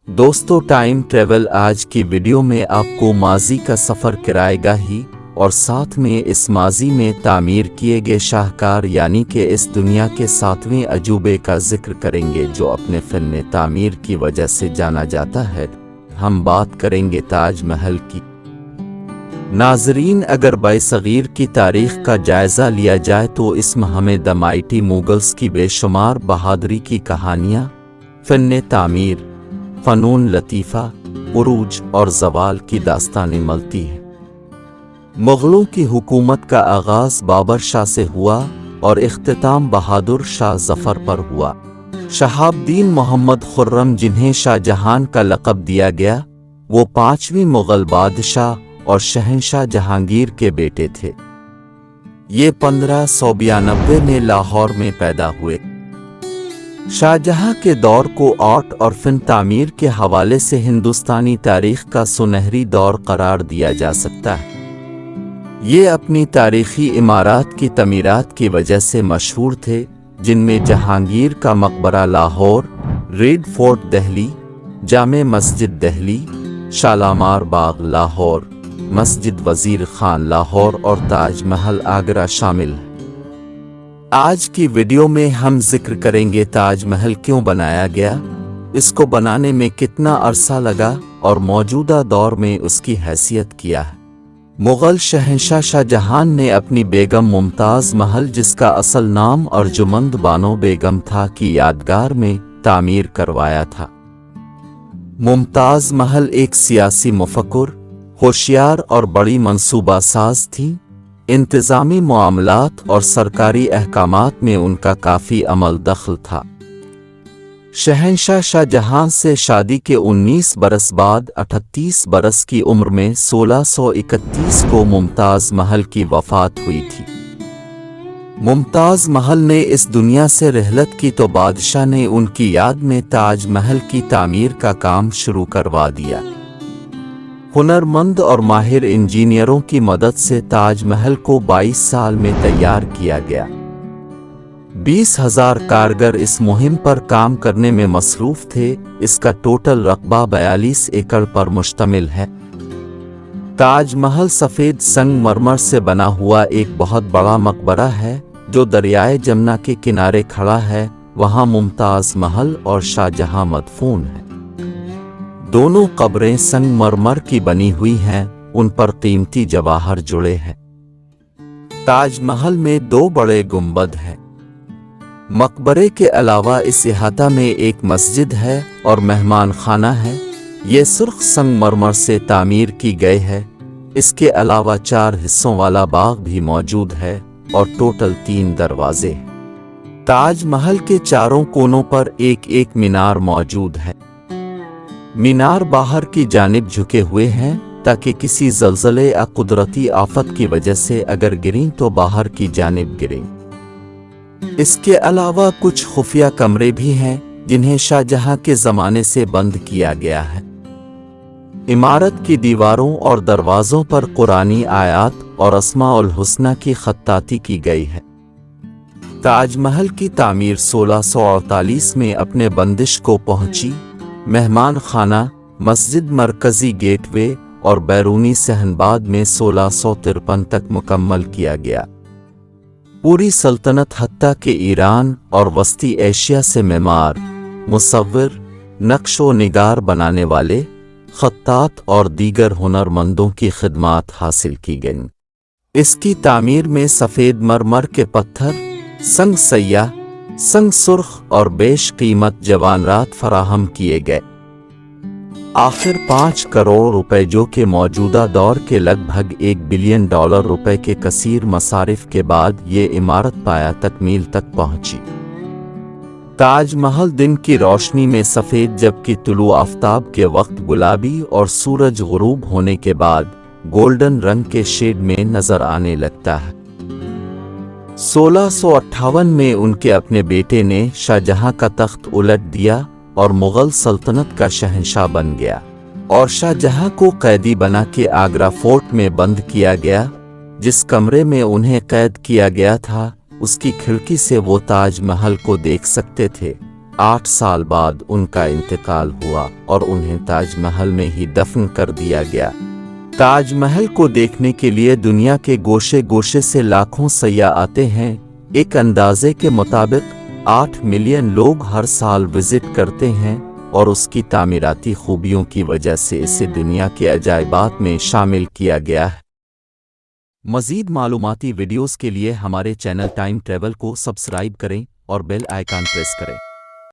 दोस्तों, time travel आज की वीडियो में आपको माजी का सफ़र कराएगा ही और साथ में इस माजी में तामीर किए गए शाहकार यानी कि इस दुनिया के 7वें अजूबे का जिक्र करेंगे जो अपने फ़न तामीर की वजह से जाना जाता है। हम बात करेंगे ताज महल की। नाजरीन, अगर बासगीर की तारीख़ का जायज़ा लिया जाए तो इसमें हमें द माइटी मुगल्स की बेशुमार बहादुरी की कहानियाँ, फ़न तामीर, फ़नून लतीफ़ा, उरूज और ज़वाल की दास्तानें मिलती हैं। मुग़लों की हुकूमत का आगाज़ बाबर शाह से हुआ और इख्तिताम बहादुर शाह ज़फ़र पर हुआ। शहाबुद्दीन मोहम्मद खुर्रम, जिन्हें शाहजहां का लक़ब दिया गया, वो 5वें मुग़ल बादशाह और शहंशाह जहांगीर के बेटे थे। ये 1592 में लाहौर में पैदा हुए। शाहजहां के दौर को आर्ट और फ़न तामीर के हवाले से हिंदुस्तानी तारीख़ का सुनहरी दौर करार दिया जा सकता है। ये अपनी तारीख़ी इमारत की तमीरात की वजह से मशहूर थे, जिनमें जहांगीर का मकबरा लाहौर, रेड फोर्ट दिल्ली, जामे मस्जिद दिल्ली, शालामार बाग लाहौर, मस्जिद वज़ीर खान लाहौर और ताज महल आगरा शामिल है। आज की वीडियो में हम जिक्र करेंगे ताज महल क्यों बनाया गया, इसको बनाने में कितना अरसा लगा और मौजूदा दौर में उसकी हैसियत क्या है। मुग़ल शहंशाह शाहजहां ने अपनी बेगम मुमताज़ महल, जिसका असल नाम अर्जुमंद बानो बेगम था, की यादगार में तामीर करवाया था। मुमताज़ महल एक सियासी मुफक्किर, होशियार और बड़ी मंसूबा साज थी। इंतज़ामी मामलात और सरकारी अहकामात में उनका काफ़ी अमल दखल था। शहंशाह शाहजहां से शादी के 19 बरस बाद 38 बरस की उम्र में 1631 को मुमताज़ महल की वफ़ात हुई थी। मुमताज़ महल ने इस दुनिया से रहलत की तो बादशाह ने उनकी याद में ताज महल की तामीर का काम शुरू करवा दिया। हुनरमंद और माहिर इंजीनियरों की मदद से ताज महल को 22 साल में तैयार किया गया। 20,000 कारगर इस मुहिम पर काम करने में मसरूफ थे। इसका टोटल रकबा 42 एकड़ पर मुश्तमिल है। ताज महल सफ़ेद संगमरमर से बना हुआ एक बहुत बड़ा मकबरा है जो दरियाए जमुना के किनारे खड़ा है। वहाँ मुमताज़ महल और शाहजहां मदफून हैं। दोनों कब्रें संगमरमर की बनी हुई हैं, उन पर कीमती जवाहर जुड़े हैं। ताज महल में 2 बड़े गुंबद हैं। मकबरे के अलावा इस इहाता में एक मस्जिद है और मेहमान खाना है। ये सुर्ख संगमरमर से तामीर की गई है। इसके अलावा 4 हिस्सों वाला बाग भी मौजूद है और टोटल 3 दरवाजे हैं। ताज महल के चारों कोनों पर एक एक मीनार मौजूद है। मीनार बाहर की जानिब झुके हुए हैं ताकि किसी ज़लज़ले या कुदरती आफत की वजह से अगर गिरें तो बाहर की जानिब गिरें। इसके अलावा कुछ खुफिया कमरे भी हैं जिन्हें शाहजहां के ज़माने से बंद किया गया है। इमारत की दीवारों और दरवाज़ों पर कुरानी आयात और अस्माउल हुस्ना की खत्ताती की गई है। ताज महल की तामीर 1648 में अपने बंदिश को पहुंची। मेहमान खाना, मस्जिद, मरकज़ी गेटवे और बैरूनी सहनबाद में 1653 तक मुकम्मल किया गया। पूरी सल्तनत हत्ता के ईरान और वस्ती एशिया से मेमार, मुसव्विर, नक्शो निगार बनाने वाले, खत्तात और दीगर हुनरमंदों की खिदमात हासिल की गईं। इसकी तामीर में सफ़ेद मरमर के पत्थर, संग सैया, संग सुर्ख और बेश कीमत जवाहरात फराहम किए गए। आखिर 5 करोड़ रुपए, जो कि मौजूदा दौर के लगभग $1 बिलियन रुपए के कसीर मसारिफ के बाद ये इमारत पाया तकमील तक पहुंची। ताज महल दिन की रोशनी में सफ़ेद, जबकि तुलू आफ्ताब के वक्त गुलाबी और सूरज गुरूब होने के बाद गोल्डन रंग के शेड में नजर आने लगता है। 1658 में उनके अपने बेटे ने शाहजहां का तख्त उलट दिया और मुग़ल सल्तनत का शहंशाह बन गया और शाहजहां को कैदी बना के आगरा फोर्ट में बंद किया गया। जिस कमरे में उन्हें कैद किया गया था, उसकी खिड़की से वो ताज महल को देख सकते थे। 8 साल बाद उनका इंतकाल हुआ और उन्हें ताजमहल में ही दफन कर दिया गया। ताजमहल को देखने के लिए दुनिया के गोशे गोशे से लाखों सयाह आते हैं। एक अंदाजे के मुताबिक 8 मिलियन लोग हर साल विजिट करते हैं और उसकी तामीराती खूबियों की वजह से इसे दुनिया के अजायबात में शामिल किया गया है। मज़ीद मालूमाती वीडियोस के लिए हमारे चैनल टाइम ट्रैवल को सब्सक्राइब करें और बेल आइकन प्रेस करें।